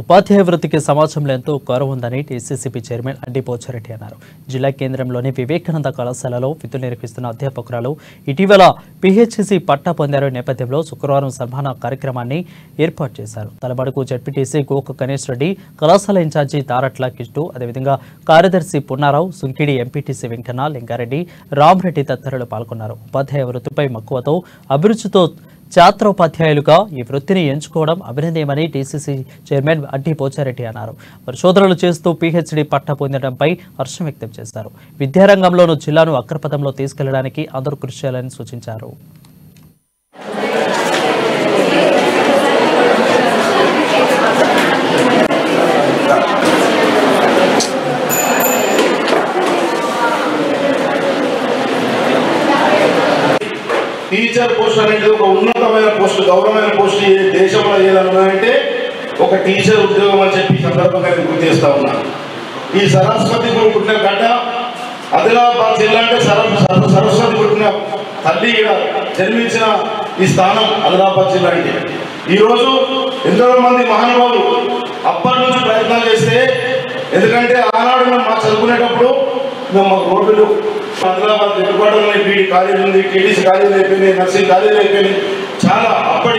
ఉపాధ్యాయ వృత్తికి సమాజంలో ఎంతో గౌరవం ఉందని టీసీసీబీ చైర్మన్ అడ్డి పోచారెడ్డి అన్నారు. జిల్లా కేంద్రంలోని వివేకానంద కళాశాలలో విధులు నిర్వహిస్తున్న అధ్యాపకురాలు ఇటీవల పీహెచ్సీ పట్టా పొందారు. నేపథ్యంలో శుక్రవారం సన్మాన కార్యక్రమాన్ని ఏర్పాటు చేశారు. తలబడుకు జడ్పీటీసీ గోక గణేష్ రెడ్డి, కళాశాల ఇన్ఛార్జి తారట్ల కిష్టు, అదేవిధంగా కార్యదర్శి పున్నారావు, సుంకిడి ఎంపీటీసీ వెంకన్న, లింగారెడ్డి, రామరెడ్డి తదితరులు పాల్గొన్నారు. ఉపాధ్యాయ వృత్తిపై మక్కువతో, అభిరుచితో ఛాత్రోపాధ్యాయులుగా ఈ వృత్తిని ఎంచుకోవడం అభినందనీయమని టీసీసీ చైర్మన్ అడ్డి పోచారెడ్డి అన్నారు. పరిశోధనలు చేస్తూ పీహెచ్డీ పట్టా పొందడంపై హర్షం వ్యక్తం చేశారు. విద్యారంగంలోనూ జిల్లాను అగ్రపథంలో తీసుకెళ్లడానికి అందరూ కృషి చేయాలని సూచించారు. టీచర్ పోస్ట్ అనేది ఒక ఉన్నతమైన పోస్ట్, గౌరవమైన పోస్ట్ దేశంలో ఏదన్నా అంటే ఒక టీచర్ ఉద్యోగం అని చెప్పి సందర్భంగా గుర్తు చేస్తా ఉన్నాను. ఈ సరస్వతి పుట్టిన గడ్డ ఆదిలాబాద్ జిల్లా అంటే సరస్వతి పుట్టిన తల్లి జన్మించిన ఈ స్థానం ఆదిలాబాద్ జిల్లా అంటే. ఈరోజు ఎంతో మంది మహానుభావులు అప్పటి నుంచి ప్రయత్నాలు చేస్తే, ఎందుకంటే ఆనాడు మేము మా చదువుకునేటప్పుడు మేము మాకు రోడ్లు ఆదిలాబాద్ హెడ్ క్వార్టర్లో బీడీ కాలేజీ ఉంది, టీడీసీ కాలేజీలు అయిపోయినాయి, నర్సింగ్ కాలేజీలు అయిపోయినాయి. చాలా అప్పటి